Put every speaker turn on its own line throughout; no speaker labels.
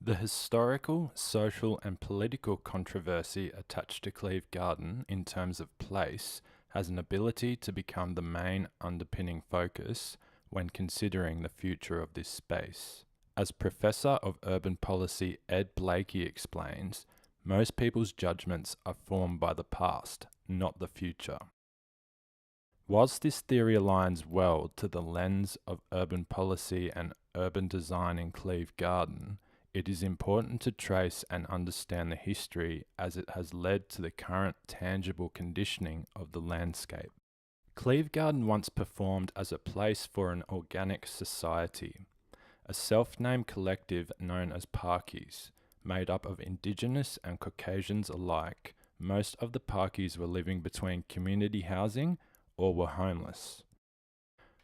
The historical, social and political controversy attached to Cleve Garden in terms of place has an ability to become the main underpinning focus when considering the future of this space. As Professor of Urban Policy Ed Blakey explains, most people's judgments are formed by the past, not the future. Whilst this theory aligns well to the lens of urban policy and urban design in Cleve Garden, it is important to trace and understand the history as it has led to the current tangible conditioning of the landscape. Cleve Garden once performed as a place for an organic society, a self-named collective known as Parkies, made up of Indigenous and Caucasians alike. Most of the Parkies were living between community housing or were homeless.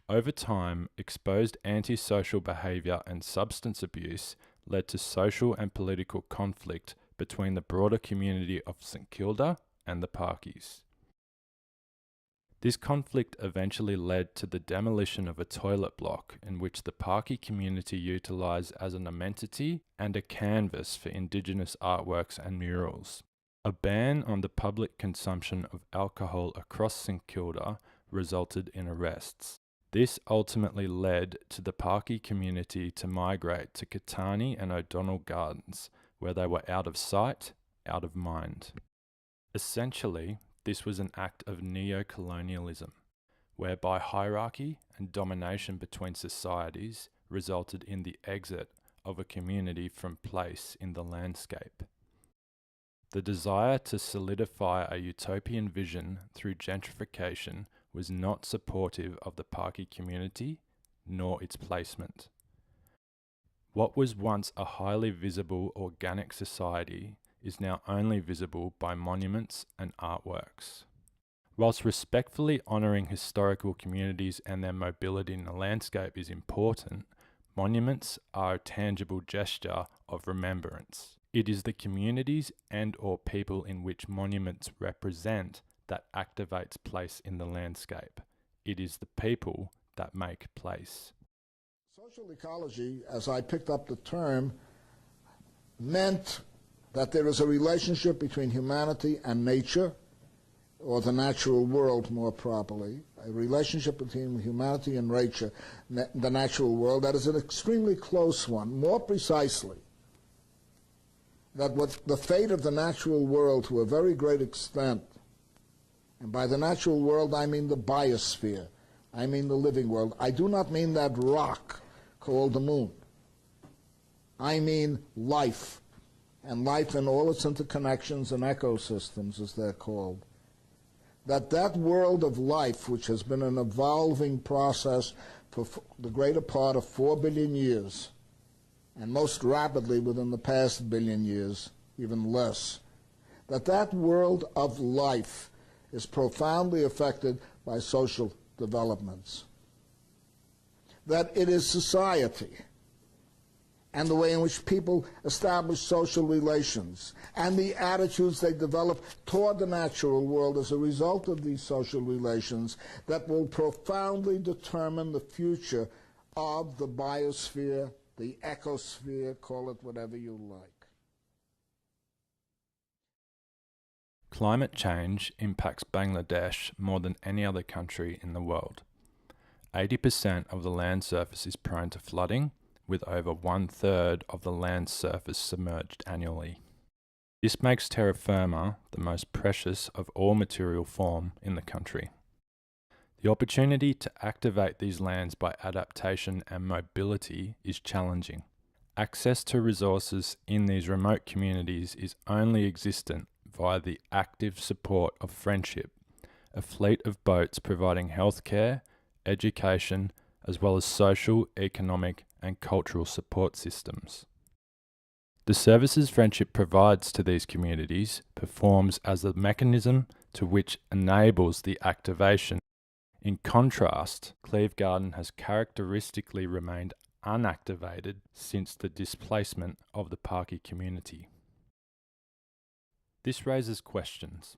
Over time, exposed antisocial behaviour and substance abuse led to social and political conflict between the broader community of St Kilda and the Parkies. This conflict eventually led to the demolition of a toilet block in which the Parky community utilised as an amenity and a canvas for Indigenous artworks and murals. A ban on the public consumption of alcohol across St Kilda resulted in arrests. This ultimately led to the Parky community to migrate to Catani and O'Donnell Gardens, where they were out of sight, out of mind. Essentially, this was an act of neo-colonialism, whereby hierarchy and domination between societies resulted in the exit of a community from place in the landscape. The desire to solidify a utopian vision through gentrification was not supportive of the Parky community, nor its placement. What was once a highly visible organic society is now only visible by monuments and artworks. Whilst respectfully honouring historical communities and their mobility in the landscape is important, monuments are a tangible gesture of remembrance. It is the communities and/or people in which monuments represent that activates place in the landscape. It is the people that make place.
Social ecology, as I picked up the term, meant that there is a relationship between humanity and nature, or the natural world more properly, a relationship between humanity and nature, the natural world, that is an extremely close one. More precisely, that what the fate of the natural world to a very great extent, and by the natural world I mean the biosphere, I mean the living world. I do not mean that rock called the moon. I mean life, and life in all its interconnections and ecosystems, as they're called. That world of life, which has been an evolving process for the greater part of 4 billion years, and most rapidly within the past billion years, even less, that world of life is profoundly affected by social developments. That it is society and the way in which people establish social relations and the attitudes they develop toward the natural world as a result of these social relations that will profoundly determine the future of the biosphere, the ecosphere, call it whatever you like.
Climate change impacts Bangladesh more than any other country in the world. 80% of the land surface is prone to flooding, with over 1/3 of the land surface submerged annually. This makes terra firma the most precious of all material form in the country. The opportunity to activate these lands by adaptation and mobility is challenging. Access to resources in these remote communities is only existent via the active support of friendship, a fleet of boats providing healthcare, education, as well as social, economic, and cultural support systems. The services friendship provides to these communities performs as a mechanism to which enables the activation. In contrast, Cleve Garden has characteristically remained unactivated since the displacement of the Parky community. This raises questions.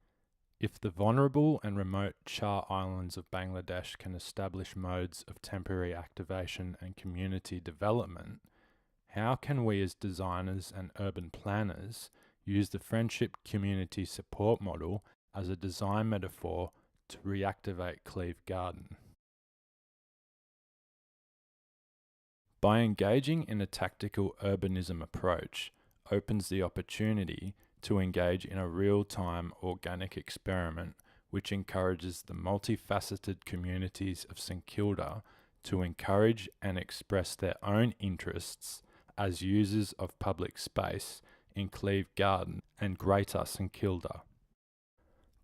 If the vulnerable and remote Char Islands of Bangladesh can establish modes of temporary activation and community development, How can we as designers and urban planners use the friendship community support model as a design metaphor to reactivate Cleve Garden? By engaging in a tactical urbanism approach opens the opportunity to engage in a real-time organic experiment which encourages the multifaceted communities of St Kilda to encourage and express their own interests as users of public space in Cleve Garden and Greater St Kilda.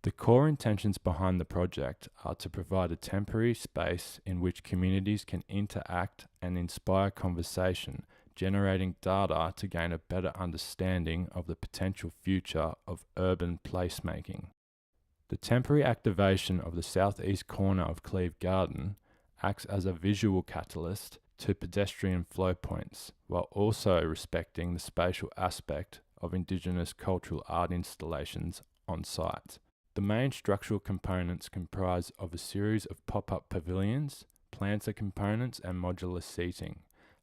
The core intentions behind the project are to provide a temporary space in which communities can interact and inspire conversation, generating data to gain a better understanding of the potential future of urban placemaking. The temporary activation of the southeast corner of Cleve Garden acts as a visual catalyst to pedestrian flow points, while also respecting the spatial aspect of Indigenous cultural art installations on site. The main structural components comprise of a series of pop-up pavilions, planter components and modular seating,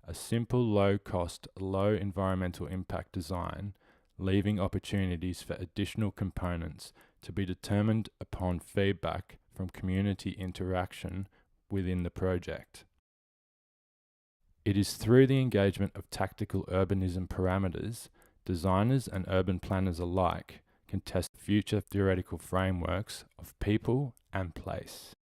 a simple, low-cost, low environmental impact design, leaving opportunities for additional components to be determined upon feedback from community interaction within the project. It is through the engagement of tactical urbanism parameters, designers and urban planners alike can test future theoretical frameworks of people and place.